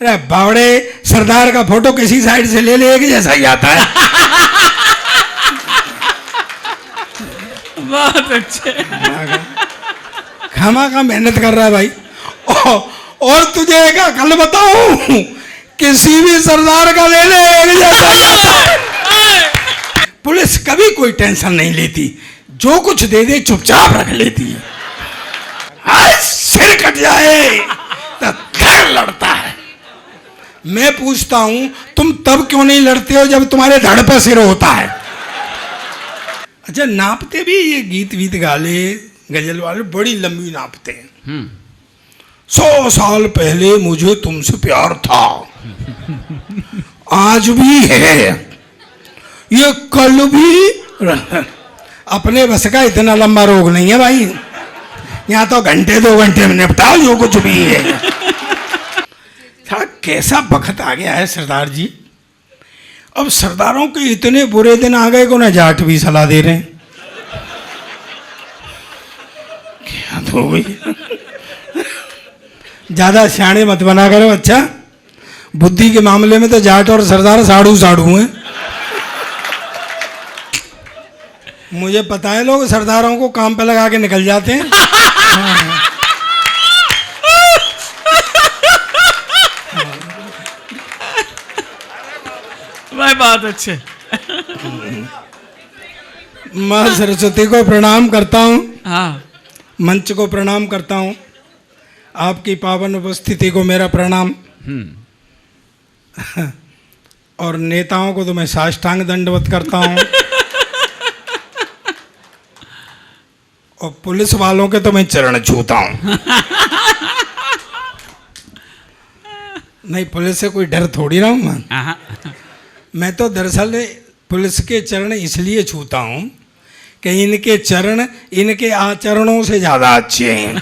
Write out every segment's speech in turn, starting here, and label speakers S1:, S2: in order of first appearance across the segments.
S1: अरे बावड़े, सरदार का फोटो किसी साइड से ले ले एक जैसा ही आता है।
S2: बहुत अच्छे।
S1: खामा का मेहनत कर रहा है भाई। और तुझे एक अकल बताऊं, किसी भी सरदार का ले ले एक जैसा ही आता है। पुलिस कभी कोई टेंशन नहीं लेती, जो कुछ दे दे चुपचाप रख लेती है। आज सिर कट जाए तो फिर लड़ता है। मैं पूछता हूं, तुम तब क्यों नहीं लड़ते हो जब तुम्हारे धड़ पे सिर होता है? अच्छा, नापते भी ये गीत वीत गाले गजल वाले बड़ी लंबी नापते हैं। 100 साल पहले मुझे तुमसे प्यार था, आज भी है, ये कल भी। अपने बस का इतना लंबा रोग नहीं है भाई, यहाँ तो घंटे 2 घंटे में निपटाओ जो कुछ भी है। कैसा बखत आ गया है सरदार जी। अब सरदारों के इतने बुरे दिन आ गए कि उन्हें जाट भी सलाह दे रहे हैं। क्या तो हो गई। ज्यादा सियाणे मत बना करो, अच्छा बुद्धि के मामले में तो जाट और सरदार साड़ू साड़ू हैं। मुझे पता है लोग सरदारों को काम पे लगा के निकल जाते हैं।
S2: भाई बहुत अच्छे।
S1: माँ सरस्वती को प्रणाम करता हूँ,
S2: हाँ,
S1: मंच को प्रणाम करता हूँ, आपकी पावन उपस्थिति को मेरा प्रणाम। और नेताओं को तो मैं साष्टांग दंडवत करता हूँ। और पुलिस वालों के तो मैं चरण छूता हूँ। नहीं, पुलिस से कोई डर थोड़ी ना हूँ मैं तो दरअसल पुलिस के चरण इसलिए छूता हूँ कि इनके चरण इनके आचरणों से ज्यादा अच्छे हैं।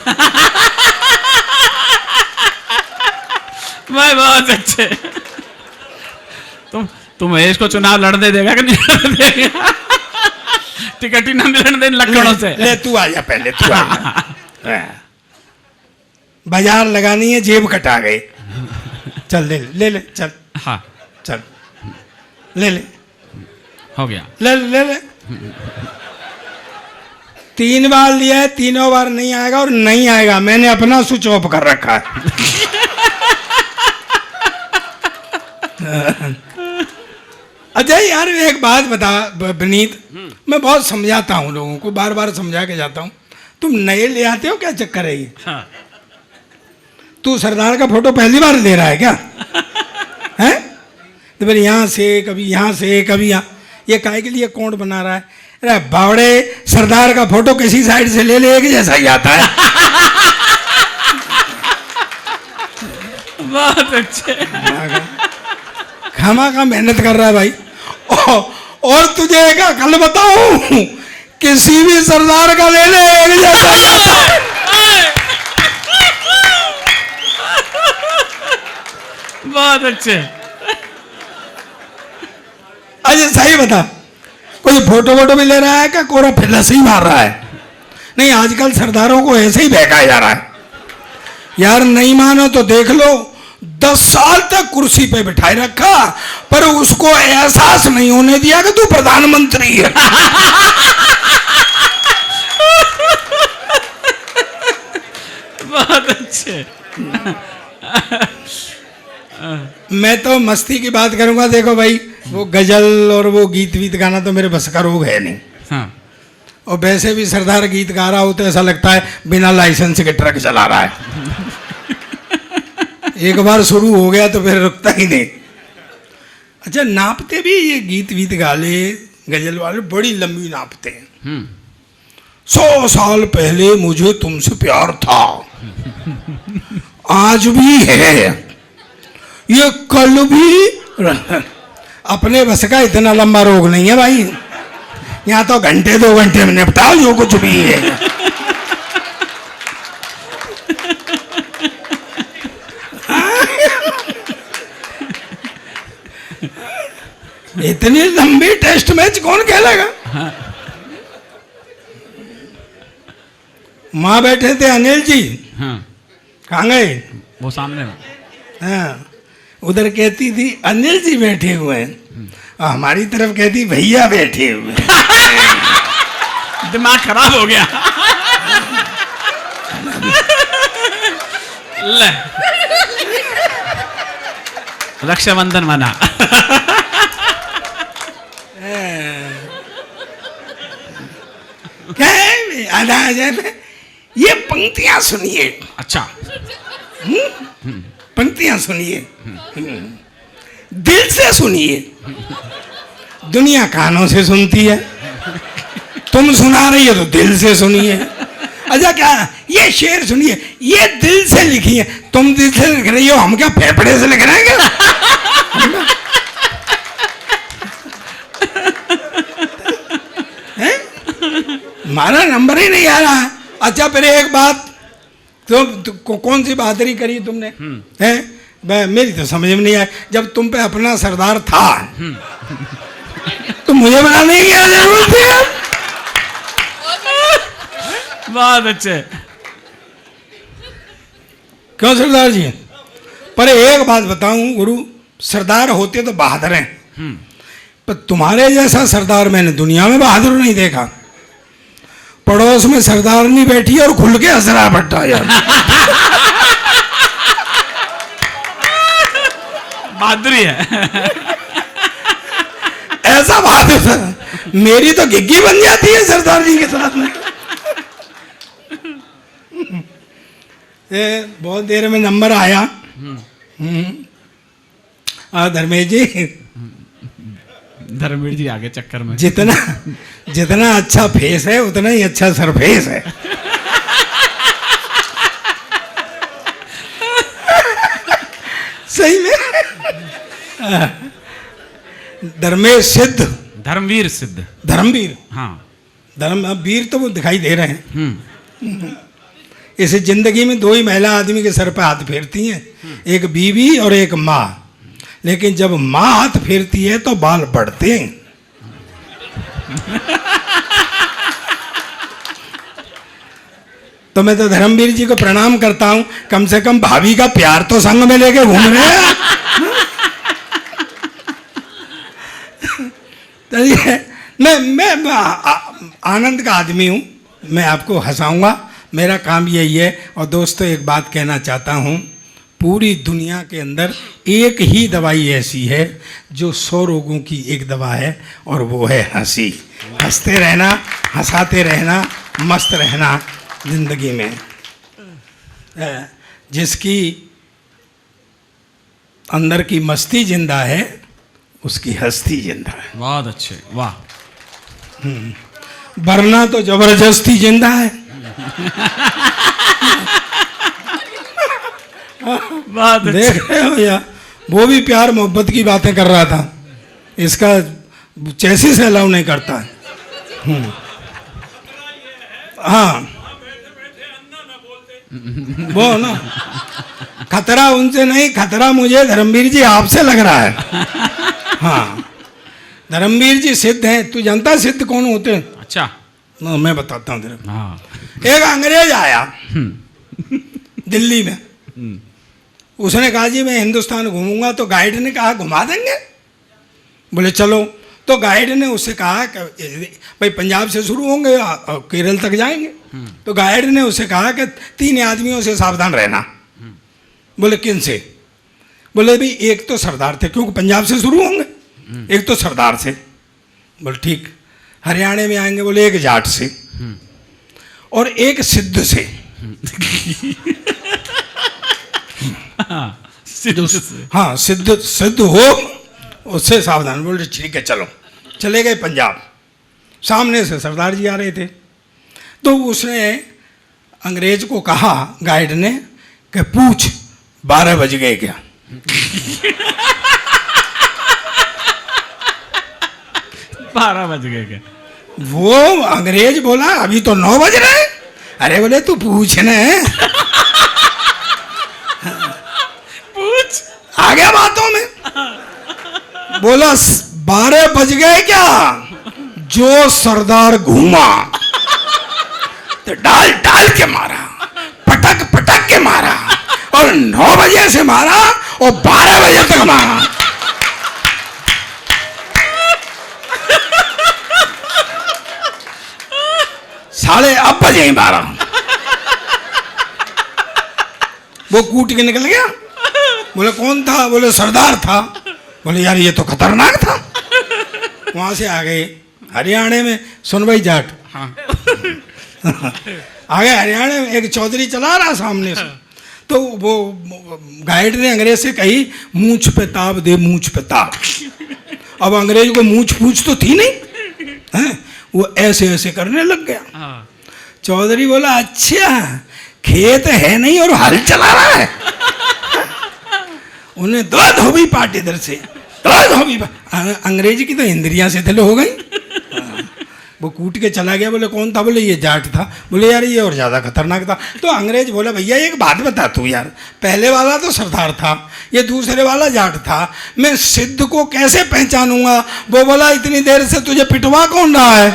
S2: भाई बहुत अच्छे। तुम महेश को चुनाव लड़ने देगा कि नहीं लड़ने देगा? टिकट ही ना मिलने दे लखनऊ से।
S1: ले तू आ जा, पहले तू आ जा। बाजार लगानी है, जेब कटा गए। चल ले ले ले, चल।
S2: हाँ
S1: चल ले ले,
S2: हो गया।
S1: ले ले ले। 3 बार लिया है, तीनों बार नहीं आएगा और नहीं आएगा। मैंने अपना स्विच ऑफ कर रखा है। अच्छा यार, एक बात बता विनीत, मैं बहुत समझाता हूँ लोगों को, बार बार समझा के जाता हूँ। तुम नए ले आते हो, क्या चक्कर है ये?
S2: हाँ।
S1: तू सरदार का फोटो पहली बार ले रहा है क्या? हैं? तो फिर यहाँ से कभी यहाँ से कभी यहाँ, ये काहे के लिए कौन बना रहा है? अरे बावड़े, सरदार का फोटो किसी साइड से ले ले एक जैसा ही आता है।
S2: बहुत अच्छे।
S1: खामा का मेहनत कर रहा है भाई। और तुझे एक अकल बताऊं, किसी भी सरदार का ले ले एक जैसा ही आता है।
S2: बहुत अच्छे।
S1: अच्छा सही बता, कोई फोटो वोटो भी ले रहा है क्या? कोरा फिलस ही मार रहा है? नहीं, आजकल सरदारों को ऐसे ही बहकाया जा रहा है यार। नहीं मानो तो देख लो, 10 साल तक कुर्सी पे बिठाए रखा, पर उसको एहसास नहीं होने दिया कि तू प्रधानमंत्री है।
S2: बहुत अच्छे।
S1: मैं तो मस्ती की बात करूंगा। देखो भाई, वो गजल और वो गीत वीत गाना तो मेरे बस का रोग है नहीं।
S2: हाँ।
S1: और वैसे भी सरदार गीत गा रहा हो तो ऐसा लगता है बिना लाइसेंस के ट्रक चला रहा है। एक बार शुरू हो गया तो फिर रुकता ही नहीं। अच्छा, नापते भी ये गीत वीत गाले गजल वाले बड़ी लंबी नापते हैं। 100 साल पहले मुझे तुमसे प्यार था, आज भी है, ये कल भी। अपने बस का इतना लंबा रोग नहीं है भाई, यहाँ तो घंटे 2 घंटे में निपटाओ जो कुछ भी है। इतनी लंबी टेस्ट मैच कौन खेलेगा? माँ बैठे थे अनिल जी।
S2: हाँ।
S1: कहाँ गए?
S2: वो सामने में।
S1: हाँ, उधर कहती थी अनिल जी बैठे हुए हैं, और हमारी तरफ कहती भैया बैठे हुए हैं।
S2: दिमाग खराब हो गया। ले रक्षाबंधन मना।
S1: क्या है अनाज? ये पंक्तियां सुनिए।
S2: अच्छा।
S1: पंक्तियां सुनिए, दिल से सुनिए। दुनिया कानों से सुनती है, तुम सुना रही है तो दिल से सुनिए। अच्छा क्या ये शेर सुनिए, ये दिल से लिखी है, तुम दिल से लिख रही हो, हम क्या फेफड़े से लिख रहे हैं क्या? हमारा नंबर ही नहीं आ रहा है। अच्छा फिर एक बात, तो कौन सी बहादुरी करी तुमने? हैं मेरी तो समझ में नहीं आया। जब तुम पे अपना सरदार था तो मुझे बनाने की क्या जरूरत थी?
S2: बहुत अच्छे।
S1: क्यों सरदार जी? पर एक बात बताऊं गुरु, सरदार होते तो बहादुर हैं, पर तुम्हारे जैसा सरदार मैंने दुनिया में बहादुर नहीं देखा। पड़ोस में सरदार नहीं बैठी और खुल के हंस रहा भट्टा यार।
S2: बहादुरी है।
S1: ऐसा बहादुर, मेरी तो गिग्गी बन जाती है सरदार जी के साथ में। बहुत देर में नंबर आया। धर्मेश जी,
S2: धर्मवीर जी आगे चक्कर में।
S1: जितना अच्छा फेस है उतना ही अच्छा सरफेस है। सही में धर्मेश सिद्ध,
S2: धर्मवीर सिद्ध,
S1: धर्मवीर।
S2: हाँ
S1: धर्मवीर तो वो दिखाई दे रहे हैं। इस जिंदगी में दो ही महिला आदमी के सर पे हाथ फेरती हैं, एक बीवी और एक माँ। लेकिन जब माँ हाथ फेरती है तो बाल बढ़ते हैं। तो मैं तो धर्मवीर जी को प्रणाम करता हूं, कम से कम भाभी का प्यार तो संग में लेके घूम रहे हैं। मैं आनंद का आदमी हूं, मैं आपको हंसाऊंगा, मेरा काम यही है। और दोस्तों एक बात कहना चाहता हूं, पूरी दुनिया के अंदर एक ही दवाई ऐसी है जो 100 रोगों की एक दवा है, और वो है हंसी। हंसते रहना, हंसाते रहना, मस्त रहना जिंदगी में। जिसकी अंदर की मस्ती जिंदा है उसकी हस्ती जिंदा है।
S2: बहुत अच्छे, वाह।
S1: वरना तो जबरदस्ती जिंदा है। देख रहे हो या, वो भी प्यार मोहब्बत की बातें कर रहा था, इसका चेसिस अलाउ नहीं करता है। हाँ वो ना, खतरा उनसे नहीं, खतरा मुझे धर्मवीर जी आपसे लग रहा है। हाँ धर्मवीर जी सिद्ध हैं। तू जानता है सिद्ध कौन होते हैं?
S2: अच्छा
S1: ना, मैं बताता हूँ तेरे।
S2: हाँ।
S1: एक अंग्रेज आया दिल्ली में, उसने कहा जी मैं हिंदुस्तान घूमूंगा, तो गाइड ने कहा घुमा देंगे। बोले चलो। तो गाइड ने उससे कहा कि भाई पंजाब से शुरू होंगे और केरल तक जाएंगे। तो गाइड ने उससे कहा कि 3 आदमियों से सावधान रहना। बोले किन से? बोले भाई एक तो सरदार थे, क्योंकि पंजाब से शुरू होंगे, एक तो सरदार से। बोले ठीक। हरियाणा में आएंगे? बोले एक जाट से और एक सिद्ध से। हाँ सिद्ध हो, उससे सावधान। बोले ठीक है चलो। चले गए पंजाब। सामने से सरदार जी आ रहे थे, तो उसने अंग्रेज को कहा, गाइड ने, कि पूछ 12 बज गए क्या?
S2: 12 बज गए क्या?
S1: वो अंग्रेज बोला अभी तो 9 बज रहे हैं। अरे बोले तू पूछने
S2: पूछ
S1: आ गया बातों में। बोला 12 बज गए क्या? जो सरदार घूमा तो डाल डाल के मारा, पटक पटक के मारा, और 9 बजे से मारा और 12 बजे तक मारा। साले अब बजे ही 12। वो कूट के निकल गया। बोले कौन था? बोले सरदार था। बोले यार ये तो खतरनाक था। वहां से आ गए हरियाणा में, सुन भाई जाट।
S2: हाँ।
S1: आ गए हरियाणा में, एक चौधरी चला रहा सामने से, तो वो गाइड ने अंग्रेज से कही मूंछ पे ताब दे, मूंछ पे ताब। अब अंग्रेज को मूंछ पूछ तो थी नहीं है? वो ऐसे ऐसे करने लग गया।
S2: हाँ।
S1: चौधरी बोला अच्छा खेत है नहीं और हल चला रहा है। उन्हें दो धोबी पार्टी इधर से, दो धोबी। अंग्रेजी की तो इंद्रियां से थे हो गई। वो कूट के चला गया। बोले कौन था? बोले ये जाट था। बोले यार ये और ज्यादा खतरनाक था। तो अंग्रेज बोला भैया एक बात बता तू यार, पहले वाला तो सरदार था, ये दूसरे वाला जाट था, मैं सिद्ध को कैसे पहचानूंगा? वो बोला इतनी देर से तुझे पिटवा कौन रहा है?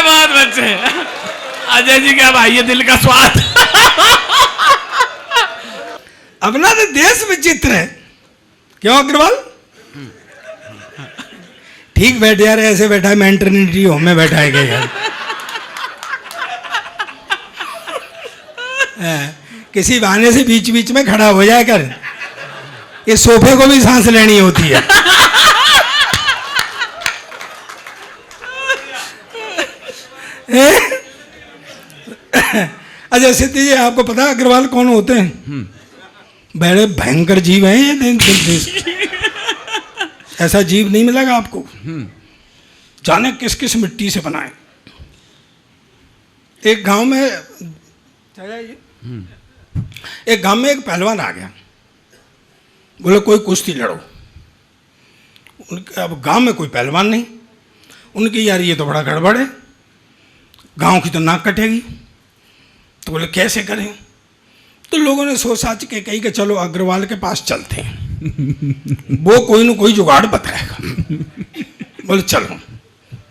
S2: बहुत बच्चे, अजय जी क्या भाई ये दिल का स्वाद।
S1: अपना तो देश विचित्र है, क्यों अग्रवाल? ठीक बैठे यार, ऐसे बैठा है मेंटरनिटी होम में बैठा है क्या यार? किसी बहाने से बीच बीच में खड़ा हो जाए कर, ये सोफे को भी सांस लेनी होती है। अच्छा सिद्धि जी आपको पता है अग्रवाल कौन होते हैं? बड़े भयंकर जीव हैं ये। ऐसा जीव नहीं मिलेगा आपको, जाने किस किस मिट्टी से बनाए। एक गांव में एक पहलवान आ गया, बोले कोई कुश्ती लड़ो। उनके अब गांव में कोई पहलवान नहीं। उनकी यार ये तो बड़ा गड़बड़ है, गांव की तो नाक कटेगी। तो बोले कैसे करें? तो लोगों ने सोच साच के कही कि चलो अग्रवाल के पास चलते हैं, वो कोई न कोई जुगाड़ बताएगा। बोले चलो,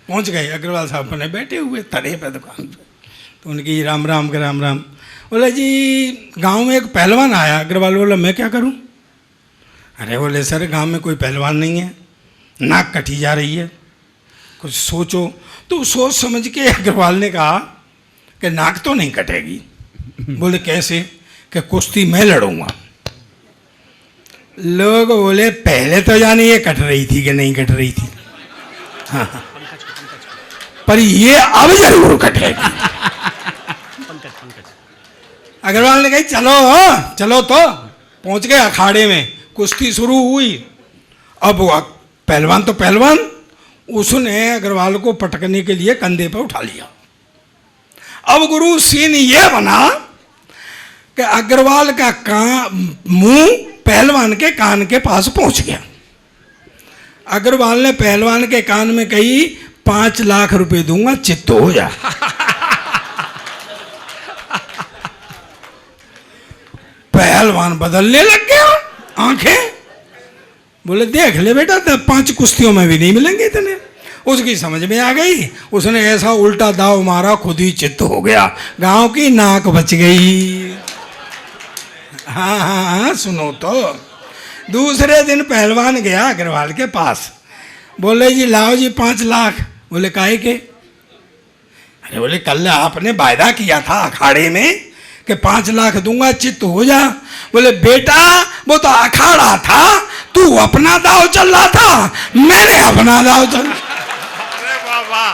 S1: पहुंच गए। अग्रवाल साहब बने बैठे हुए तरे पे दुकान पे। तो उनकी राम राम के राम राम। बोले जी गांव में एक पहलवान आया। अग्रवाल बोला मैं क्या करूं? अरे बोले सर गांव में कोई पहलवान नहीं है, नाक कटी जा रही है, कुछ सोचो। तो सोच समझ के अग्रवाल ने कहा कि नाक तो नहीं कटेगी। बोले कैसे? कि कुश्ती मैं लड़ूंगा। लोग बोले पहले तो जाने ये कट रही थी कि नहीं कट रही थी, हाँ, पर ये अब जरूर कटेगी। अग्रवाल ने कही चलो चलो। तो पहुंच गए अखाड़े में, कुश्ती शुरू हुई। अब पहलवान तो पहलवान, उसने अग्रवाल को पटकने के लिए कंधे पर उठा लिया। अब गुरु सीन ये बना कि अग्रवाल का मुंह पहलवान के कान के पास पहुंच गया। अग्रवाल ने पहलवान के कान में कही 5 लाख रुपए दूंगा, चित्त हो जा। पहलवान बदलने लग गया आंखें। बोले देख ले बेटा, 5 कुश्तियों में भी नहीं मिलेंगे इतने। उसकी समझ में आ गई, उसने ऐसा उल्टा दाव मारा, खुद ही चित्त हो गया, गांव की नाक बच गई। हाँ हाँ हाँ सुनो तो। दूसरे दिन पहलवान गया अग्रवाल के पास। बोले जी लाओ जी 5 लाख। बोले काहे के? अरे बोले कल आपने वायदा किया था अखाड़े में कि 5 लाख दूंगा, चित्त हो जा। बोले बेटा वो तो अखाड़ा था, तू अपना दाव चल रहा था, मैंने अपना दाव चल।
S2: अरे बाबा,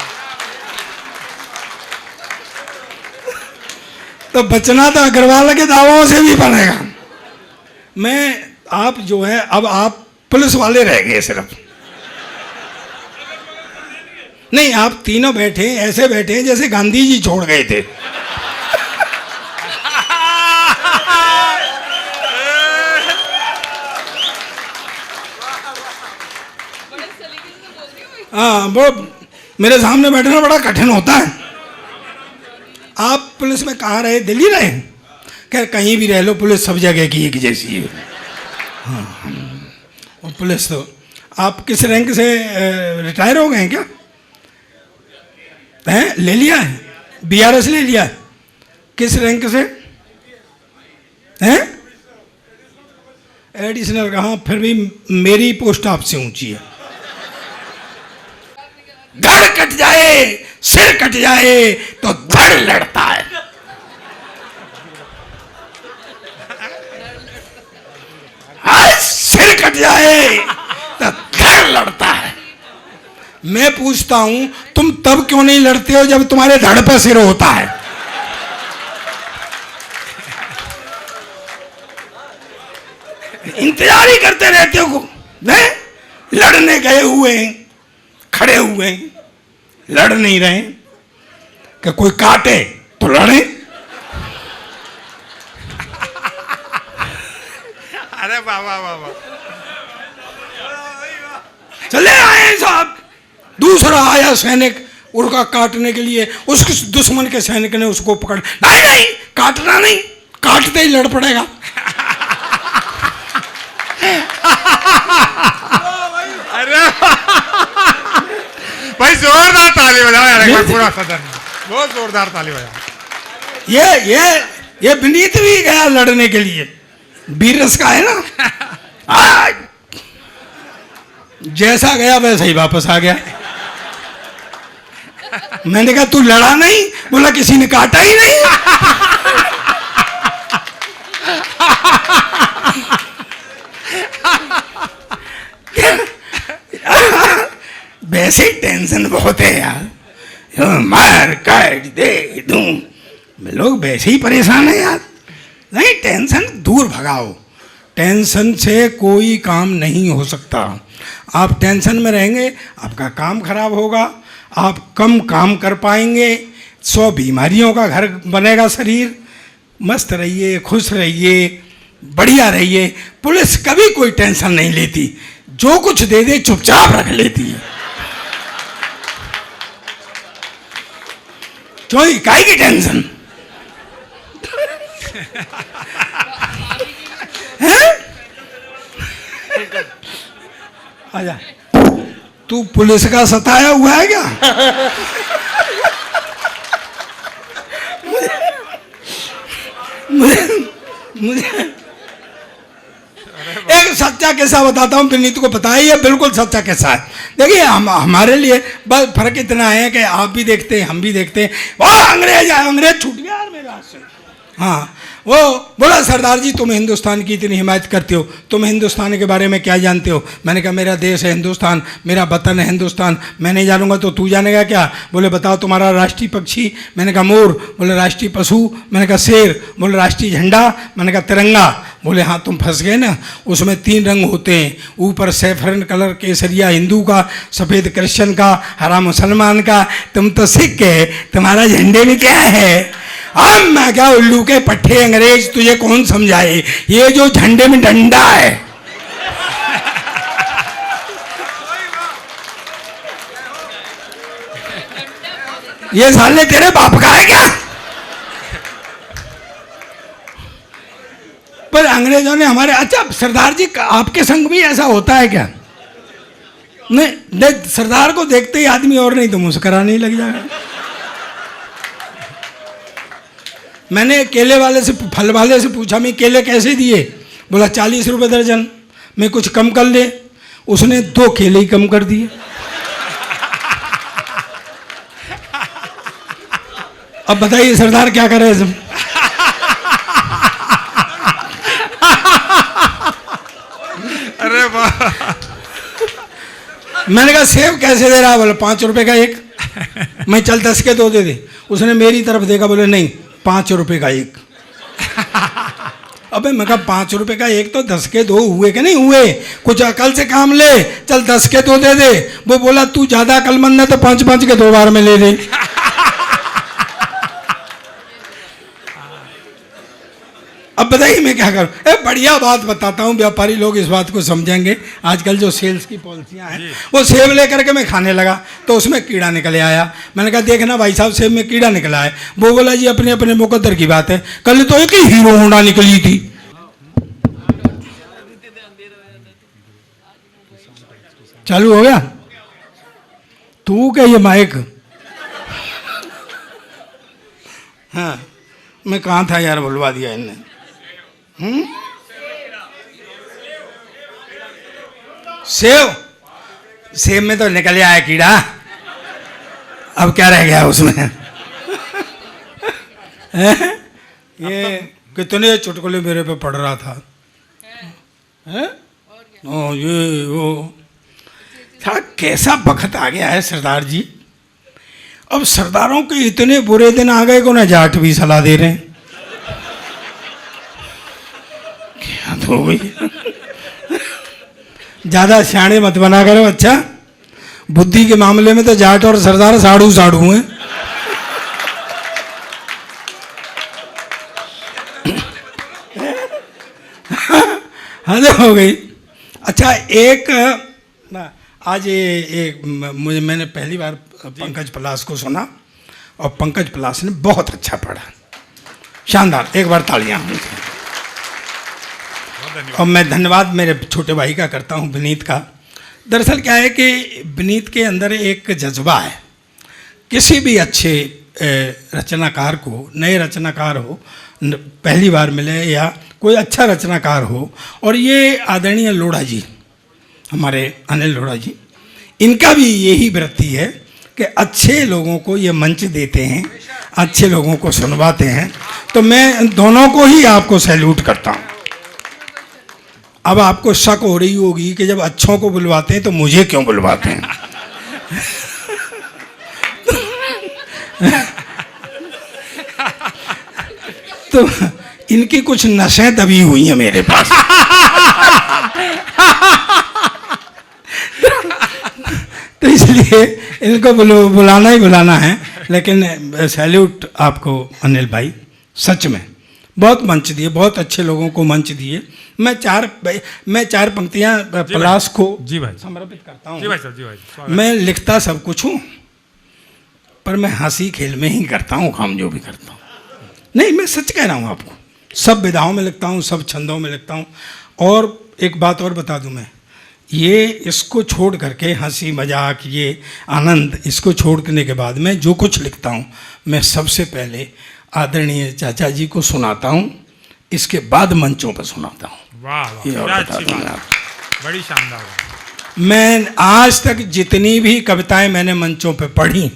S1: तो बचना तो अग्रवाल के दावों से भी बनेगा। आप जो है अब आप पुलिस वाले रह गए सिर्फ। नहीं आप तीनों बैठे ऐसे बैठे जैसे गांधी जी छोड़ गए थे। हाँ वो मेरे सामने बैठना बड़ा कठिन होता है। आप पुलिस में कहाँ रहे? दिल्ली रहे? खैर कहीं भी रह लो, पुलिस सब जगह की एक जैसी है। हाँ और पुलिस तो आप किस रैंक से रिटायर हो गए हैं क्या? हैं? ले लिया है, बीआरएस ले लिया है। किस रैंक से हैं? एडिशनल कहाँ, फिर भी मेरी पोस्ट आपसे ऊंची है। धड़ कट जाए, सिर कट जाए तो धड़ लड़ता है। सिर कट जाए तो धड़ लड़ता है। मैं पूछता हूं, तुम तब क्यों नहीं लड़ते हो जब तुम्हारे धड़ पे सिर होता है? इंतजार ही करते रहते हो। नहीं, लड़ने गए हुए हैं, खड़े हुए हैं, लड़ नहीं रहे कि कोई काटे तो लड़े।
S3: अरे बाबा बाबा,
S1: चले आए साहब। दूसरा आया सैनिक उड़का काटने के लिए, उसके दुश्मन के सैनिक ने उसको पकड़, नहीं नहीं काटना नहीं, काटते ही लड़ पड़ेगा।
S3: अरे भाई जोरदार ताली बजाओ यार, एक बार पूरा सदन बहुत जोरदार ताली बजाओ।
S1: ये विनीत भी गया लड़ने के लिए, बीरस का है ना। जैसा गया वैसा ही वापस आ गया। मैंने कहा तू लड़ा नहीं? बोला किसी ने काटा ही नहीं। वैसे टेंशन बहुत है यार, मार काट दे दूं, लोग वैसे ही परेशान है यार। नहीं, टेंशन दूर भगाओ। टेंशन से कोई काम नहीं हो सकता। आप टेंशन में रहेंगे, आपका काम खराब होगा, आप कम काम कर पाएंगे, 100 बीमारियों का घर बनेगा शरीर। मस्त रहिए, खुश रहिए, बढ़िया रहिए। पुलिस कभी कोई टेंशन नहीं लेती, जो कुछ दे दे चुपचाप रख लेती है। क्यों, काहे की टेंशन है? आजा, तू पुलिस का सताया हुआ है क्या? मुझे एक सच्चा किस्सा बताता हूँ, विनीत को पता है, ये बिल्कुल सच्चा किस्सा है। देखिए, हमारे लिए बस फर्क इतना है कि आप भी देखते हैं, हम भी देखते हैं। वाह अंग्रेज आए, अंग्रेज छूट गया यार मेरे हाथ से। हाँ, वो बोला सरदार जी तुम हिंदुस्तान की इतनी हिमायत करते हो, तुम हिंदुस्तान के बारे में क्या जानते हो? मैंने कहा मेरा देश है हिंदुस्तान, मेरा वतन है हिंदुस्तान, मैं नहीं जानूंगा तो तू जानेगा क्या? बोले बताओ तुम्हारा राष्ट्रीय पक्षी? मैंने कहा मोर। बोले राष्ट्रीय पशु? मैंने कहा शेर। बोले राष्ट्रीय झंडा? मैंने कहा तिरंगा। बोले हाँ तुम फंस गए ना, उसमें 3 रंग होते हैं, ऊपर सैफरन कलर केसरिया हिंदू का, सफ़ेद क्रिश्चियन का, हरा मुसलमान का, तुम तो सिख है, तुम्हारा झंडे में क्या है? अब मैं क्या उल्लू के पट्टे अंग्रेज, तुझे कौन समझाए? ये जो झंडे में डंडा है, ये साले तेरे बाप का है क्या? पर अंग्रेजों ने हमारे, अच्छा सरदार जी आपके संग भी ऐसा होता है क्या? नहीं, सरदार को देखते ही आदमी और नहीं तो मुस्कुराने लग जाएगा। मैंने केले वाले से, फल वाले से पूछा मैं केले कैसे दिए? बोला 40 रुपये दर्जन। मैं कुछ कम कर ले, उसने 2 केले ही कम कर दिए। अब बताइए सरदार क्या करे इसमें?
S3: अरे वाह,
S1: मैंने कहा सेब कैसे दे रहा है? बोला 5 रुपए का एक। मैं चल 10 के 2 दे दे। उसने मेरी तरफ देखा, बोले नहीं 5 रुपए का एक। अबे मैं कहा 5 रुपए का एक तो 10 के 2 हुए कि नहीं हुए? कुछ अकल से काम ले, चल 10 के 2 दे दे। वो बोला तू ज्यादा अकलमंद है तो 5-5 के 2 बार में ले ले। अब बताइए मैं क्या करूं? बढ़िया बात बताता हूं, व्यापारी लोग इस बात को समझेंगे। आजकल जो सेल्स की पॉलिसियां हैं, वो सेब लेकर के मैं खाने लगा तो उसमें कीड़ा निकल आया। मैंने कहा देखना भाई साहब सेब में कीड़ा निकला है। वो बोला जी अपने अपने मुकद्दर की बात है, कल तो एक ही हीरो होंडा निकली थी। चालू हो गया? तू क्या ये माइक हाँ, मैं कहाँ था यार, बुलवा दिया इनने। सेव, सेब में तो निकल आया कीड़ा, अब क्या रह गया उसमें? ये कितने चुटकुले मेरे पे पड़ रहा था। हैं? ओ ये वो था, कैसा वक्त आ गया है सरदार जी। अब सरदारों के इतने बुरे दिन आ गए कि उन्हें जाट भी सलाह दे रहे हैं। क्या तो भाई, ज्यादा सियाणे मत बना करो। अच्छा, बुद्धि के मामले में तो जाट और सरदार साड़ू साड़ू हैं। हद हो गई। अच्छा, एक आज ये मुझे, मैंने पहली बार पंकज पलास को सुना और पंकज पलास ने बहुत अच्छा पढ़ा, शानदार, एक बार तालियां। और मैं धन्यवाद मेरे छोटे भाई का करता हूँ, विनीत का। दरअसल क्या है कि विनीत के अंदर एक जज्बा है, किसी भी अच्छे रचनाकार को, नए रचनाकार हो, पहली बार मिले या कोई अच्छा रचनाकार हो, और ये आदरणीय लोढ़ा जी, हमारे अनिल लोढ़ा जी, इनका भी यही वृत्ति है कि अच्छे लोगों को ये मंच देते हैं, अच्छे लोगों को सुनवाते हैं। तो मैं दोनों को ही आपको सैल्यूट करता हूँ। अब आपको शक हो रही होगी कि जब अच्छों को बुलवाते हैं तो मुझे क्यों बुलवाते हैं? तो इनकी कुछ नसें दबी हुई हैं मेरे पास। तो इसलिए इनको बुलाना ही बुलाना है। लेकिन सैल्यूट आपको अनिल भाई, सच में बहुत मंच दिए, बहुत अच्छे लोगों को मंच दिए। मैं चार पंक्तियां पलास को
S3: जी भाई
S1: समर्पित करता हूँ।
S3: जी भाई सर, जी भाई।
S1: मैं लिखता सब कुछ हूँ, पर मैं हंसी खेल में ही करता हूँ काम जो भी करता हूँ। नहीं, मैं सच कह रहा हूँ आपको, सब विधाओं में लिखता हूँ, सब छंदों में लिखता हूँ। और एक बात और बता दूँ मैं, ये इसको छोड़ करके, हंसी मजाक, ये आनंद, इसको छोड़ने के बाद मैं जो कुछ लिखता हूँ, मैं सबसे पहले आदरणीय चाचा जी को सुनाता हूँ, इसके बाद मंचों पर सुनाता हूँ।
S3: वाह वाह,
S1: ये और
S3: क्या
S1: बता
S3: अच्छी
S1: दूं मैं
S3: बात,
S1: आपको।
S3: बड़ी शानदार बात।
S1: मैं आज तक जितनी भी कविताएं मैंने मंचों पे पढ़ी,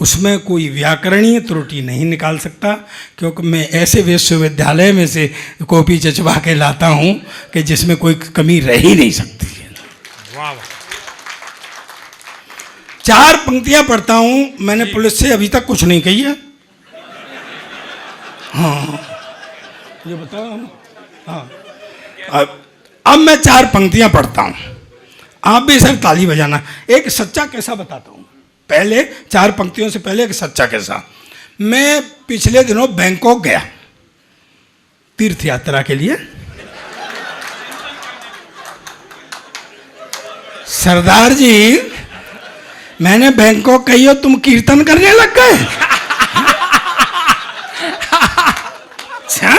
S1: उसमें कोई व्याकरणीय त्रुटि नहीं निकाल सकता, क्योंकि मैं ऐसे विश्वविद्यालय में से कॉपी चचवा के लाता हूँ कि जिसमें कोई कमी रह ही नहीं सकती है।
S3: वाह वाह,
S1: 4 पंक्तियां पढ़ता हूँ। मैंने पुलिस से अभी तक कुछ नहीं कही है। हाँ, ये बताओ। हाँ, अब मैं 4 पंक्तियां पढ़ता हूँ, आप भी सर ताली बजाना। एक सच्चा कैसा बताता हूँ, पहले 4 पंक्तियों से पहले एक सच्चा कैसा। मैं पिछले दिनों बैंकॉक गया तीर्थ यात्रा के लिए। सरदार जी, मैंने बैंकॉक कही हो, तुम कीर्तन करने लग गए। अच्छा,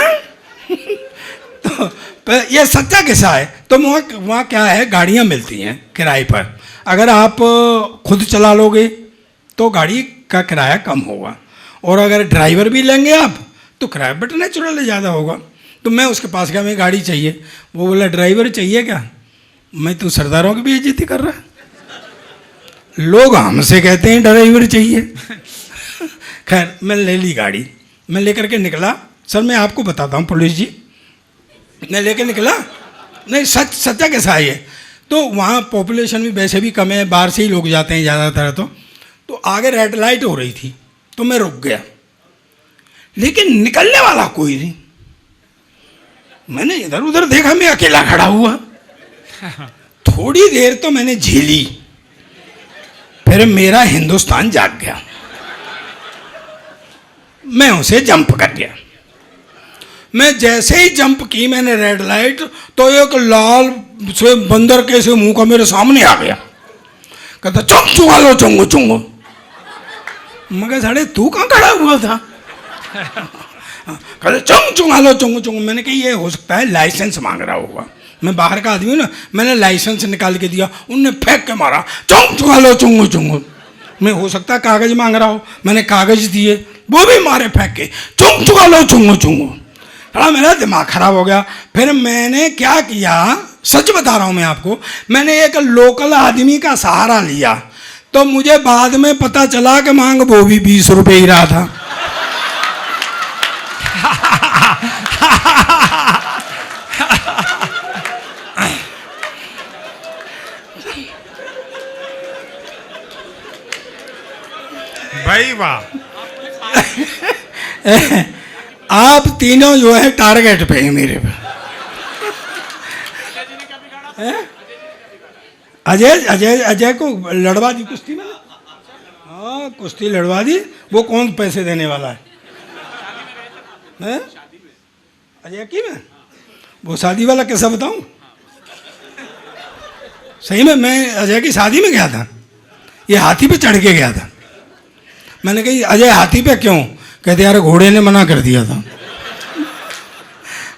S1: तो ये सच्चा किस्सा है। तो वहाँ क्या है, गाड़ियाँ मिलती हैं किराए पर। अगर आप खुद चला लोगे तो गाड़ी का किराया कम होगा, और अगर ड्राइवर भी लेंगे आप तो किराया बट नेचुरली ज़्यादा होगा। तो मैं उसके पास गया, मैं गाड़ी चाहिए। वो बोला ड्राइवर चाहिए क्या? मैं तो सरदारों की भी इज्जत कर रहा। लोग हमसे कहते हैं ड्राइवर चाहिए। खैर, मैं ले ली गाड़ी, मैं लेकर के निकला। सर मैं आपको बताता हूँ पुलिस जी, मैं लेके निकला। नहीं, सच्चा कैसा है ये। तो वहाँ पॉपुलेशन भी वैसे भी कम है, बाहर से ही लोग जाते हैं ज़्यादातर। तो आगे रेड लाइट हो रही थी तो मैं रुक गया, लेकिन निकलने वाला कोई नहीं। मैंने इधर उधर देखा, मैं अकेला खड़ा हुआ। थोड़ी देर तो मैंने झेली, फिर मेरा हिंदुस्तान जाग गया। मैं उसे जंप कर गया। मैं जैसे ही जंप की मैंने रेड लाइट, तो एक लाल से बंदर के से मुंह का मेरे सामने आ गया। कहता चुंग चुंगा लो चुंगो चुंगो। मगर साढ़े तू कहाँ खड़ा हुआ था? कहते चुंग चुंगा लो चुंगो चुंगो। मैंने कहा ये हो सकता है लाइसेंस मांग रहा होगा, मैं बाहर का आदमी हूँ ना। मैंने लाइसेंस निकाल के दिया, उनने फेंक के मारा चुंग चुंगा लो चुंगो चुंगो। मैं हो सकता है कागज मांग रहा हो, मैंने कागज दिए। वो भी मारे फेंक के, चुंग चुका लो चुंगो चुंगो। थोड़ा मेरा दिमाग खराब हो गया। फिर मैंने क्या किया, सच बता रहा हूं मैं आपको, मैंने एक लोकल आदमी का सहारा लिया। तो मुझे बाद में पता चला कि मांग वो भी 20 रुपए ही रहा था।
S3: भाई वाह,
S1: आप तीनों जो है टारगेट पे हैं मेरे पे। अजय अजय अजय को लड़वा दी कुश्ती में। हाँ कुश्ती लड़वा दी। वो कौन पैसे देने वाला है? अजय की में वो शादी वाला कैसा बताऊं? सही में मैं अजय की शादी में गया था, ये हाथी पे चढ़ के गया था। मैंने कही अजय हाथी पे क्यों? कहते यार घोड़े ने मना कर दिया था।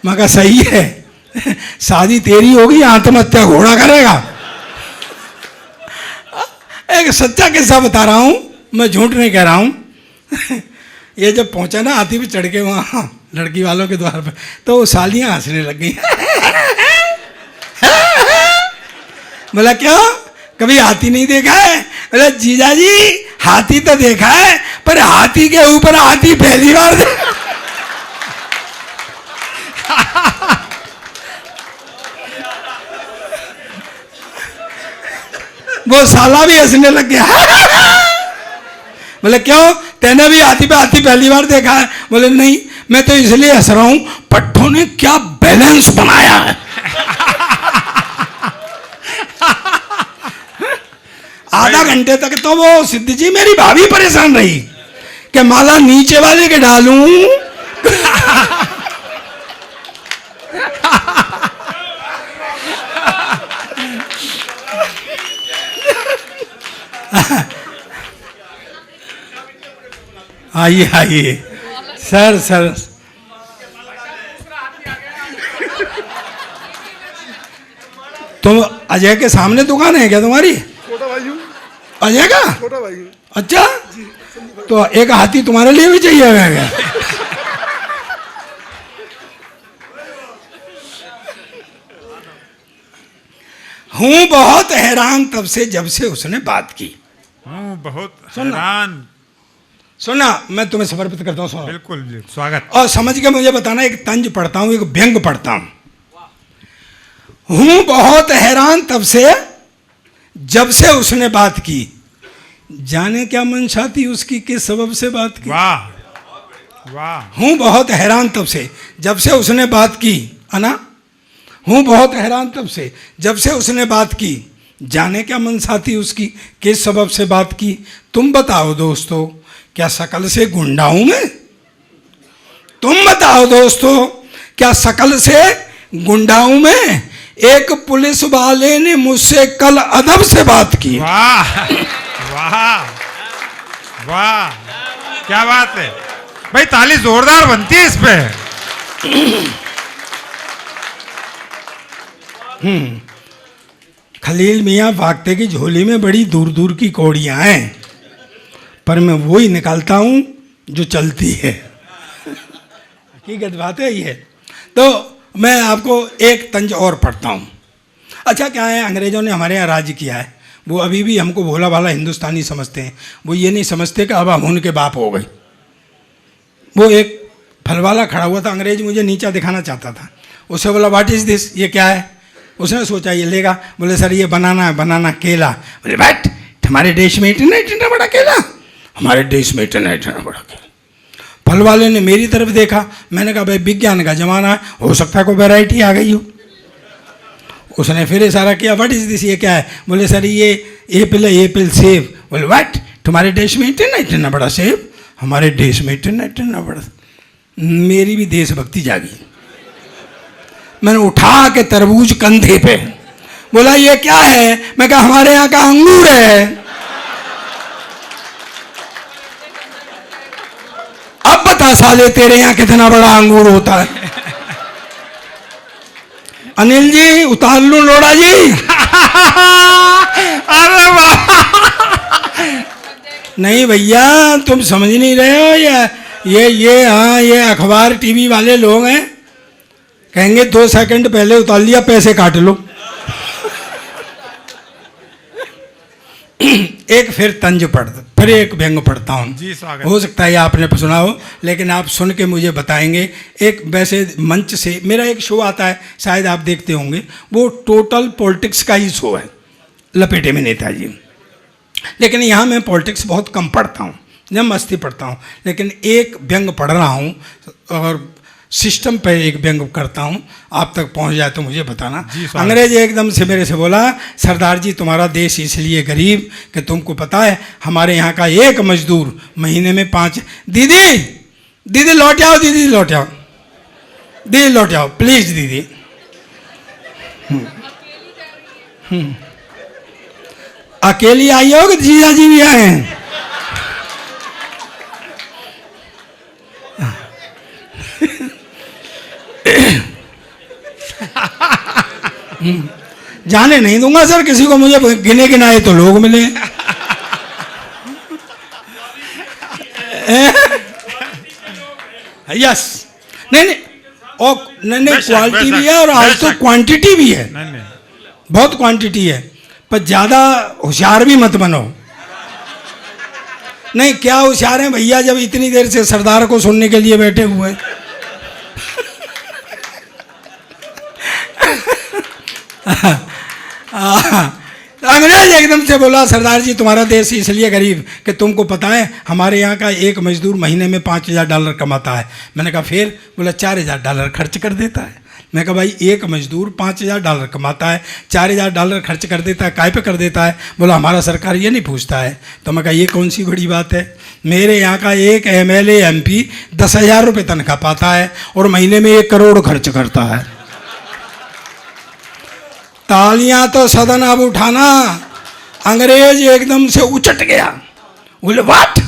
S1: मैं कहा सही है, शादी तेरी होगी, आत्महत्या घोड़ा करेगा। एक सच्चा किस्सा बता रहा हूं, मैं झूठ नहीं कह रहा हूं। ये जब पहुंचा ना हाथी पे चढ़ के वहां लड़की वालों के द्वार पे, तो वो सालियां हंसने लग गई। बोला क्यों, कभी हाथी नहीं देखा है? बोला जीजा जी हाथी तो देखा है, पर हाथी के ऊपर हाथी पहली बार देखा। वो साला भी हंसने लग गया। बोले क्यों, तेने भी हाथी पे हाथी पहली बार देखा है? बोले नहीं, मैं तो इसलिए हंस रहा हूं, पट्टों ने क्या बैलेंस बनाया है। आधा घंटे तक तो वो सिद्ध जी मेरी भाभी परेशान रही कि माला नीचे वाले के डालूं। आइए आइए सर सर। तुम अजय के सामने दुकान है क्या तुम्हारी?
S4: छोटा भाई हूँ।
S1: अजय का?
S4: छोटा भाई हूँ।
S1: अच्छा, तो एक हाथी तुम्हारे लिए भी चाहिए क्या? हूं बहुत हैरान तब से जब से उसने बात की।
S3: हूँ बहुत हैरान।
S1: सुनना, मैं तुम्हें समर्पित करता हूँ, सुनो।
S3: बिल्कुल जी, स्वागत।
S1: और समझ के मुझे बताना, एक तंज पढ़ता हूं, एक व्यंग पढ़ता हूं। हूं बहुत हैरान तब से जब से उसने बात की, जाने क्या मंशा थी उसकी, किस सबब से बात की।
S3: वाह वाह।
S1: हूं बहुत हैरान तब से जब से उसने बात की, है ना? हूं बहुत हैरान तब से जब से उसने बात की, जाने क्या मंशा थी उसकी, किस सबब से बात की। तुम बताओ दोस्तों, क्या शकल से गुंडा हूं मैं? तुम बताओ दोस्तों, क्या शकल से गुंडा हूं मैं? एक पुलिस वाले ने मुझसे कल अदब से बात की।
S3: वाह वाह वाह, क्या बात है भाई, ताली जोरदार बनती है इस पे।
S1: खलील मियाँ भागते की झोली में बड़ी दूर दूर की कौड़ियां हैं, पर मैं वो ही निकालता हूं जो चलती है। हकीकत बात है ये। तो मैं आपको एक तंज और पढ़ता हूं। अच्छा क्या है, अंग्रेजों ने हमारे यहाँ राज किया है, वो अभी भी हमको भोला भाला हिंदुस्तानी समझते हैं। वो ये नहीं समझते कि अब हम उनके बाप हो गए। वो एक फल वाला खड़ा हुआ था, अंग्रेज मुझे नीचा दिखाना चाहता था। उससे बोला व्हाट इज़ दिस, ये क्या है? उसने सोचा ये लेगा। बोले सर ये बनाना है, बनाना केला। बोले बैठ, हमारे देश में इतना बड़ा केला, हमारे देश में इतना बड़ा केला। फल वाले ने मेरी तरफ देखा, मैंने कहा भाई विज्ञान का जमाना है, हो सकता है कोई वैरायटी आ गई हो। उसने फिर इशारा किया व्हाट इज दिस, ये क्या है? बोले सर ये एप्पल है, एप्पल सेब। बोले व्हाट, तुम्हारे देश में इतना बड़ा सेब, हमारे देश में इतना बड़ा। मेरी भी देशभक्ति जागी। मैंने उठा के तरबूज कंधे पे, बोला ये क्या है? मैं कहा हमारे यहाँ का अंगूर है। अब बता साले तेरे यहाँ कितना बड़ा अंगूर होता है। अनिल जी उतार लूं लोड़ा जी?
S3: अरे वाह,
S1: नहीं भैया तुम समझ नहीं रहे हो, ये ये अखबार टीवी वाले लोग हैं, कहेंगे 2 सेकंड पहले उतार लिया, पैसे काट लो। एक फिर तंज फिर एक व्यंग पढ़ता हूँ।
S3: जी, स्वागत।
S1: हो सकता है आपने सुना हो, लेकिन आप सुन के मुझे बताएंगे। एक वैसे मंच से मेरा एक शो आता है, शायद आप देखते होंगे, वो टोटल पॉलिटिक्स का ही शो है, लपेटे में नेताजी। लेकिन यहाँ मैं पॉलिटिक्स बहुत कम पढ़ता हूँ, जब मस्ती पढ़ता हूँ, लेकिन एक व्यंग पढ़ रहा हूँ और सिस्टम पे एक व्यंग करता हूँ, आप तक पहुँच जाए तो मुझे बताना। अंग्रेज एकदम से मेरे से बोला, सरदार जी तुम्हारा देश इसलिए गरीब कि तुमको पता है हमारे यहाँ का एक मजदूर महीने में 5। दीदी लौट आओ, दीदी लौट आओ, दीदी लौट आओ प्लीज दीदी। अकेली आई हो कि जीजा जी भी आए हैं? जाने नहीं दूंगा सर किसी को, मुझे गिने गिनाए तो लोग मिले। यस, नहीं और नहीं क्वालिटी भी है और आज तो क्वांटिटी भी है, बहुत क्वांटिटी है, पर ज्यादा होशियार भी मत बनो। नहीं क्या होशियार हैं भैया, जब इतनी देर से सरदार को सुनने के लिए बैठे हुए हैं। अंग्रेज एकदम से बोला, सरदार जी तुम्हारा देश इसलिए गरीब कि तुमको पता है हमारे यहाँ का एक मजदूर महीने में $5000 कमाता है। मैंने कहा फिर? बोला $4000 खर्च कर देता है। मैं कहा भाई एक मजदूर $5000 कमाता है, $4000 खर्च कर देता है, काय पे कर देता है? बोला हमारा सरकार ये नहीं पूछता है। तो मैं कहा ये कौन सी बड़ी बात है, मेरे यहाँ का एक MLA MP 10,000 रुपये तनख्वाह पाता है और महीने में 1 करोड़ खर्च करता है। तालियां तो सदन अब उठाना। अंग्रेज एकदम से उचट गया, बोले व्हाट,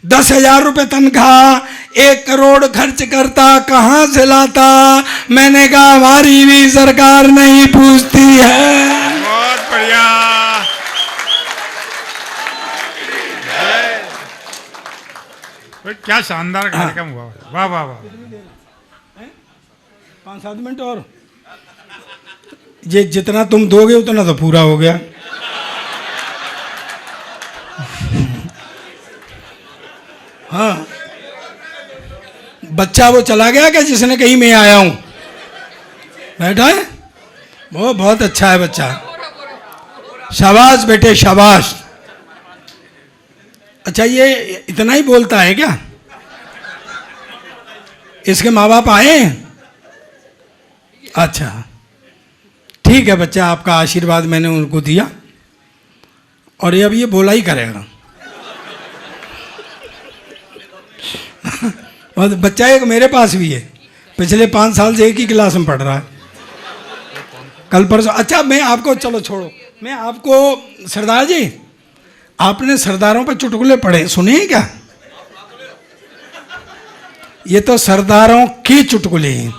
S1: 10,000 रुपये तनख्वाह, 1 करोड़ खर्च करता, कहाँ से लाता? मैंने कहा हमारी भी सरकार नहीं पूछती है।
S3: बहुत बढ़िया। क्या शानदार कार्यक्रम हुआ, वाह वाह वाह।
S1: 5-7 मिनट और, ये जितना तुम दोगे उतना तो पूरा हो गया। हाँ, बच्चा वो चला गया क्या जिसने कहीं मैं आया हूं? बैठा है वो, बहुत अच्छा है बच्चा, शाबाश बेटे शाबाश। अच्छा ये इतना ही बोलता है क्या? इसके माँ बाप आए हैं? अच्छा ठीक है बच्चा, आपका आशीर्वाद मैंने उनको दिया और ये अब ये बोला ही करेगा। और बच्चा एक मेरे पास भी है, पिछले 5 साल से एक ही क्लास में पढ़ रहा है, कल परसों। अच्छा मैं आपको, चलो छोड़ो, मैं आपको, सरदार जी आपने सरदारों पर चुटकुले पढ़े सुने हैं क्या? ये तो सरदारों की चुटकुले हैं,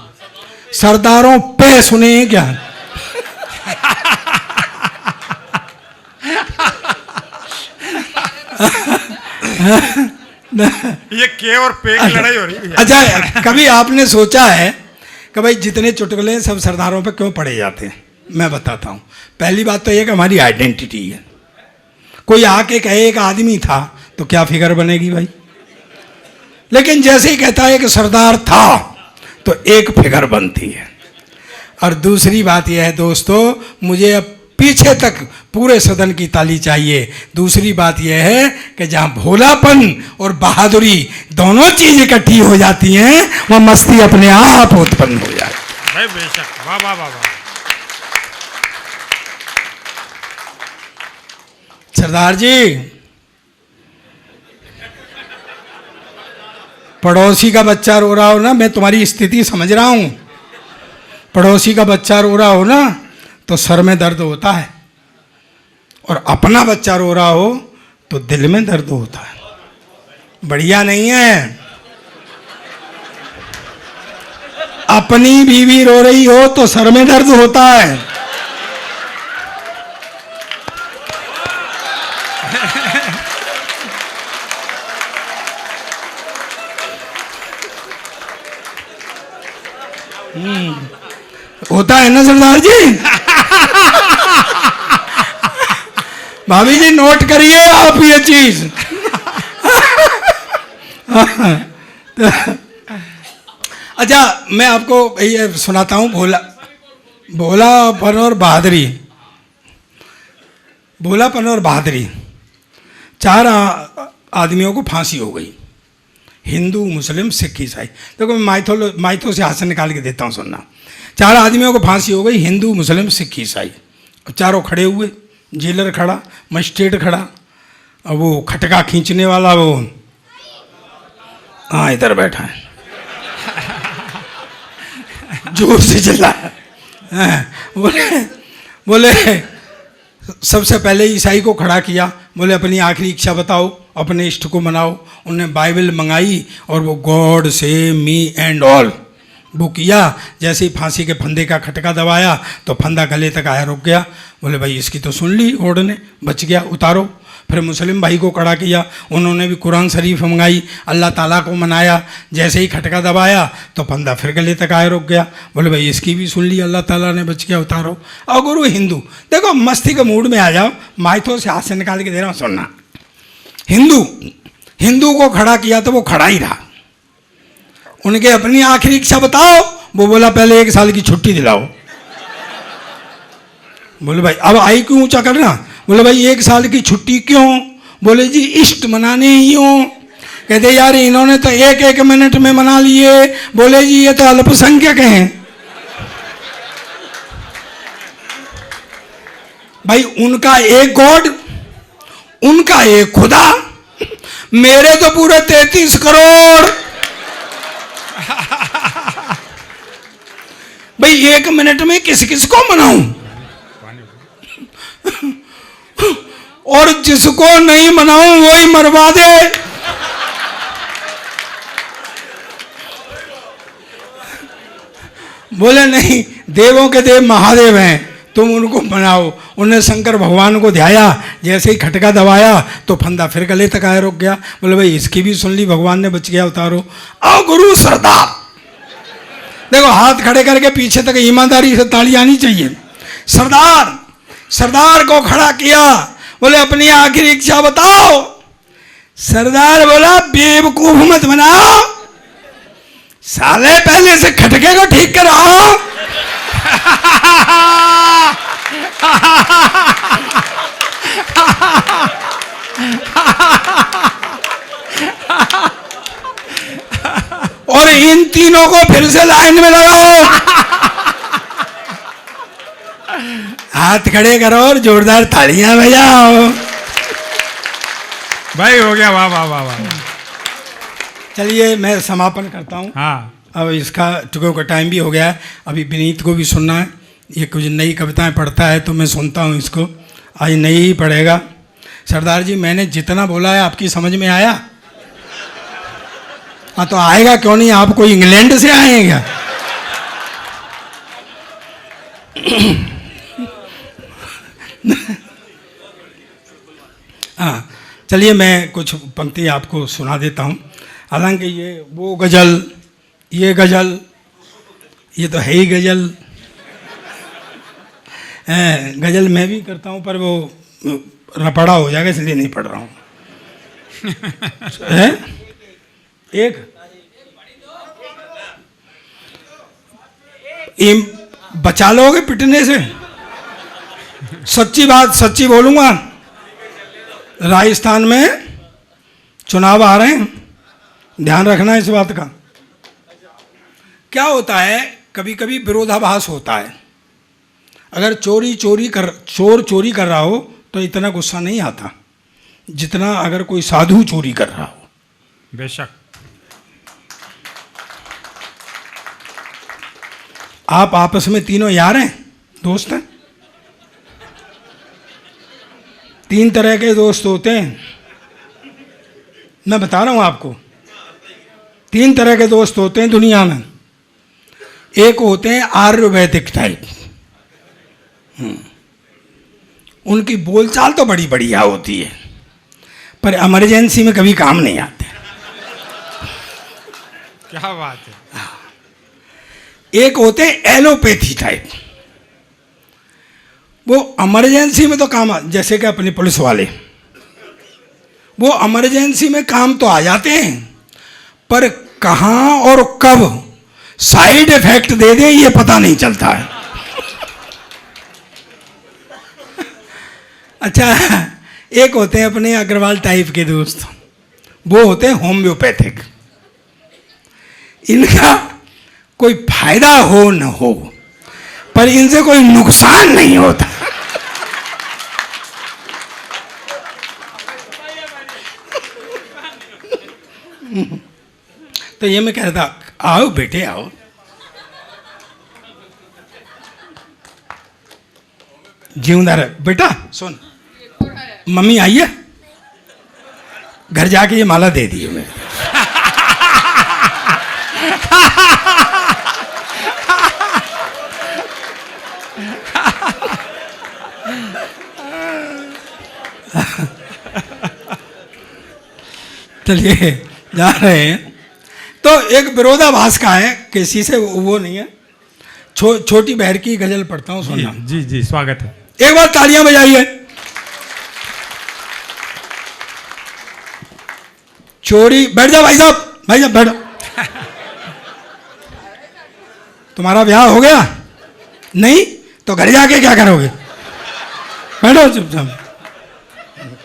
S1: सरदारों पे सुने हैं क्या?
S3: ये के और पे की लड़ाई हो रही है।
S1: अच्छा कभी आपने सोचा है कि भाई जितने चुटकुले सब सरदारों पे क्यों पढ़े जाते हैं? मैं बताता हूँ। पहली बात तो ये कि हमारी आइडेंटिटी है। कोई आके कहे एक आदमी था तो क्या फिगर बनेगी भाई, लेकिन जैसे ही कहता है कि सरदार था तो एक फिगर बनती है। और दूसरी बात यह है दोस्तों, मुझे अब पीछे तक पूरे सदन की ताली चाहिए। दूसरी बात यह है कि जहां भोलापन और बहादुरी दोनों चीज इकट्ठी हो जाती हैं, वह मस्ती अपने आप उत्पन्न हो जाती है।
S3: भाई बेशक, वाह वाह वाह वाह।
S1: सरदार जी, पड़ोसी का बच्चा रो रहा हो ना, मैं तुम्हारी स्थिति समझ रहा हूं। पड़ोसी का बच्चा रो रहा हो ना तो सर में दर्द होता है, और अपना बच्चा रो रहा हो तो दिल में दर्द होता है। बढ़िया नहीं है? अपनी बीवी रो रही हो तो सर में दर्द होता है, होता है ना सरदार जी? भाभी जी नोट करिए आप ये चीज। अच्छा, मैं आपको ये सुनाता हूँ भोलापन और बहादुरी। भोलापन और बहादुरी। 4 आदमियों को फांसी हो गई, हिंदू, मुस्लिम, सिख, ईसाई। देखो मैं माइथो से हाथ से निकाल के देता हूँ, सुनना। 4 आदमियों को फांसी हो गई, हिंदू, मुस्लिम, सिख, ईसाई। चारों खड़े हुए, जेलर खड़ा, मजिस्ट्रेट खड़ा, और वो खटका खींचने वाला वो हाँ इधर बैठा है, जोर से चिल्लाया। बोले सबसे पहले ईसाई को खड़ा किया, बोले अपनी आखिरी इच्छा बताओ, अपने इष्ट को मनाओ। उन्होंने बाइबल मंगाई और वो गॉड से मी एंड ऑल वो किया। जैसे ही फांसी के फंदे का खटका दबाया तो फंदा गले तक आया, रुक गया। बोले भाई इसकी तो सुन ली, गॉड ने, बच गया, उतारो। फिर मुस्लिम भाई को खड़ा किया, उन्होंने भी कुरान शरीफ मंगाई, अल्लाह ताला को मनाया। जैसे ही खटका दबाया तो फंदा फिर गले तक आया, रुक गया। बोले भाई इसकी भी सुन ली, अल्लाह ताला ने, बच गया, उतारो। और गुरु हिंदू, देखो मस्ती के मूड में आ जाओ, माइथो से हाथ से निकाल के दे रहा हूँ, सुनना। हिंदू को खड़ा किया तो वो खड़ा ही रहा। उनके अपनी आखिरी इच्छा बताओ, वो बोला पहले 1 साल की छुट्टी दिलाओ। बोले भाई अब आई क्यों ऊंचा करना? बोले भाई 1 साल की छुट्टी क्यों? बोले जी इष्ट मनाने ही हूँ। कहते यार इन्होंने तो 1-1 मिनट में मना लिए। बोले जी ये तो अल्पसंख्यक हैं। भाई उनका एक गॉड, उनका एक खुदा, मेरे तो पूरे 33 करोड़। भाई 1 मिनट में किस किस को मनाऊं? और जिसको नहीं मनाऊं वही मरवा दे। बोले नहीं, देवों के देव महादेव हैं, तुम उनको मनाओ। उन्हें शंकर भगवान को ध्याया, जैसे ही खटका दबाया तो फंदा फिर गले तक आया, रुक गया। बोले भाई इसकी भी सुन ली, भगवान ने, बच गया, उतारो। आओ गुरु सरदार, देखो हाथ खड़े करके पीछे तक ईमानदारी से ताली आनी चाहिए। सरदार को खड़ा किया, बोले अपनी आखिरी इच्छा बताओ। सरदार बोला बेवकूफ मत बनाओ, साले पहले से खटके को ठीक कराओ। और इन तीनों को फिर से लाइन में लगाओ। हाथ खड़े करो और जोरदार तालियां बजाओ।
S3: भाई हो गया, वाह वाह वाह वाह।
S1: चलिए मैं समापन करता हूँ।
S3: हाँ,
S1: अब इसका टुकड़ों का टाइम भी हो गया है। अभी विनीत को भी सुनना है, ये कुछ नई कविताएं पढ़ता है तो मैं सुनता हूँ इसको। आज नई ही पढ़ेगा। सरदार जी मैंने जितना बोला है आपकी समझ में आया? हाँ तो आएगा क्यों नहीं, आप कोई इंग्लैंड से आए हैं क्या? हाँ चलिए मैं कुछ पंक्ति आपको सुना देता हूँ। हालांकि ये वो गज़ल, ये गज़ल, ये तो है ही गज़ल। गज़ल मैं भी करता हूँ पर वो रपड़ा हो जाएगा इसलिए नहीं पढ़ रहा हूँ। एक बचा लोगे पिटने से? सच्ची बात सच्ची बोलूँगा। राजस्थान में चुनाव आ रहे हैं, ध्यान रखना इस बात का। क्या होता है, कभी कभी विरोधाभास होता है। अगर चोर चोरी कर रहा हो तो इतना गुस्सा नहीं आता जितना अगर कोई साधु चोरी कर रहा हो।
S3: बेशक।
S1: आप आपस में तीनों यार हैं, दोस्त हैं। 3 तरह के दोस्त होते हैं, मैं बता रहा हूं आपको। 3 तरह के दोस्त होते हैं दुनिया में। एक होते हैं आयुर्वेदिक टाइप, उनकी बोलचाल तो बड़ी बढ़िया होती है पर इमरजेंसी में कभी काम नहीं आते।
S3: क्या बात है।
S1: एक होते हैं एलोपैथी टाइप, वो इमरजेंसी में तो काम जैसे कि अपने पुलिस वाले, वो इमरजेंसी में काम तो आ जाते हैं, पर कहाँ और कब साइड इफेक्ट दे दें ये पता नहीं चलता है। अच्छा, एक होते हैं अपने अग्रवाल टाइप के दोस्त, वो होते हैं होम्योपैथिक। इनका कोई फायदा हो न हो, पर इनसे कोई नुकसान नहीं होता। तो ये मैं कह रहा था, आओ बेटे आओ। जीवदार है बेटा, सुन, मम्मी आई है, घर जाके ये माला दे दी मैं। चलिए जा रहे हैं। तो एक विरोधाभास का है, किसी से वो नहीं है। छोटी बहर की गजल पढ़ता हूँ, सुनना।
S3: जी जी, स्वागत है।
S1: एक बार तालियां बजाइए। चोरी, बैठ जाओ भाई साहब, भाई साहब बैठो। तुम्हारा ब्याह हो गया? नहीं तो घर जाके क्या करोगे? बैठो चुपचाप।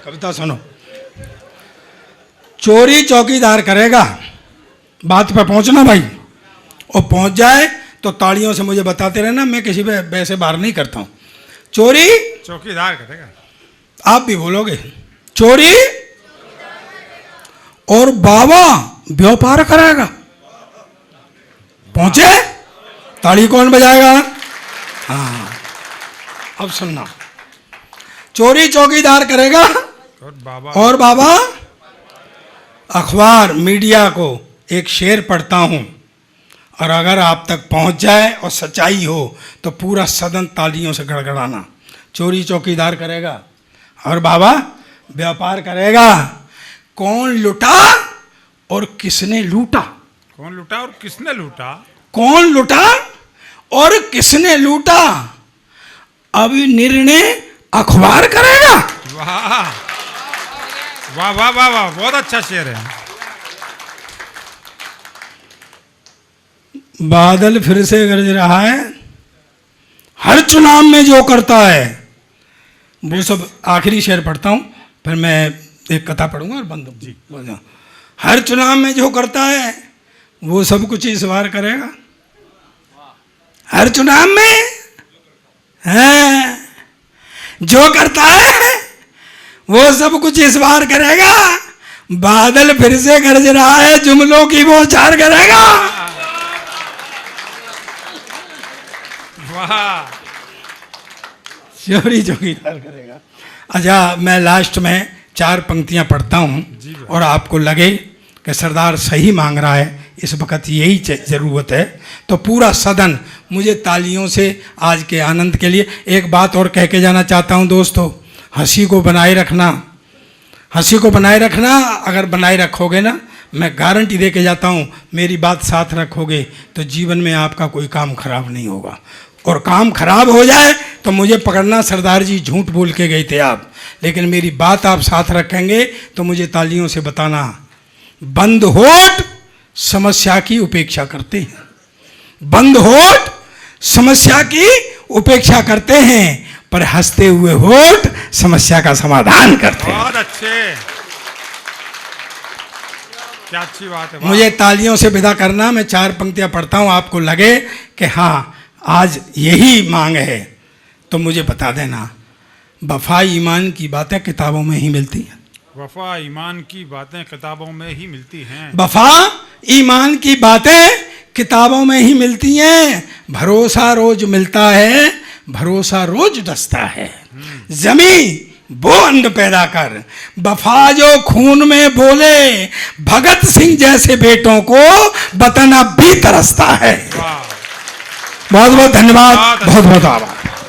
S1: कविता सुनो। चोरी चौकीदार करेगा, बात पे पहुंचना भाई, और पहुंच जाए तो तालियों से मुझे बताते रहना, मैं किसी पे वैसे बार नहीं करता हूं। चोरी
S3: चौकीदार करेगा,
S1: आप भी बोलोगे चोरी, और बाबा व्यापार करेगा। पहुंचे, ताली कौन बजाएगा? हाँ, अब सुनना। चोरी चौकीदार करेगा, और बाबा अखबार मीडिया को एक शेर पढ़ता हूं, और अगर आप तक पहुंच जाए और सच्चाई हो तो पूरा सदन तालियों से गड़गड़ाना। चोरी चौकीदार करेगा और बाबा व्यापार करेगा। कौन लुटा और किसने लूटा?
S3: कौन लूटा और किसने लूटा?
S1: कौन लुटा और किसने लूटा, अब निर्णय अखबार करेगा।
S3: वाह वाह वाह वाह वाह, बहुत अच्छा शेर है।
S1: बादल फिर से गरज रहा है, हर चुनाव में जो करता है वो सब। आखिरी शेर पढ़ता हूं, फिर मैं एक कथा पढ़ूंगा और बंद जी बोल जाऊं। हर चुनाव में जो करता है वो सब कुछ इस बार करेगा। हर चुनाव में है जो करता है वो सब कुछ इस बार करेगा। बादल फिर से गरज रहा है, जुमलों की बौछार करेगा।
S3: वाह,
S1: चोरी चौकीदार करेगा। अच्छा, मैं लास्ट में 4 पंक्तियां पढ़ता हूं, और आपको लगे कि सरदार सही मांग रहा है, इस वक्त यही ज़रूरत है, तो पूरा सदन मुझे तालियों से आज के आनंद के लिए। एक बात और कह के जाना चाहता हूं दोस्तों, हंसी को बनाए रखना, हंसी को बनाए रखना। अगर बनाए रखोगे ना, मैं गारंटी दे के जाता हूँ, मेरी बात साथ रखोगे तो जीवन में आपका कोई काम खराब नहीं होगा। और काम खराब हो जाए तो मुझे पकड़ना, सरदार जी झूठ बोल के गए थे आप, लेकिन मेरी बात आप साथ रखेंगे तो मुझे तालियों से बताना। बंद होठ समस्या की उपेक्षा करते हैं, बंद होठ समस्या की उपेक्षा करते हैं, पर हंसते हुए होठ समस्या का समाधान करते हैं।
S3: बहुत अच्छे, क्या अच्छी बात है।
S1: मुझे तालियों से विदा करना। मैं 4 पंक्तियां पढ़ता हूं, आपको लगे कि हाँ आज यही मांग है तो मुझे बता देना। वफा ईमान की बातें किताबों में ही मिलती हैं।
S3: वफा ईमान की बातें किताबों में ही मिलती हैं।
S1: वफा ईमान की बातें किताबों में ही मिलती हैं। भरोसा रोज मिलता है, भरोसा रोज दसता है। जमी वो अन्न पैदा कर, वफा जो खून में बोले, भगत सिंह जैसे बेटों को वतन अब भी तरसता है। बहुत बहुत धन्यवाद, बहुत बहुत आभार।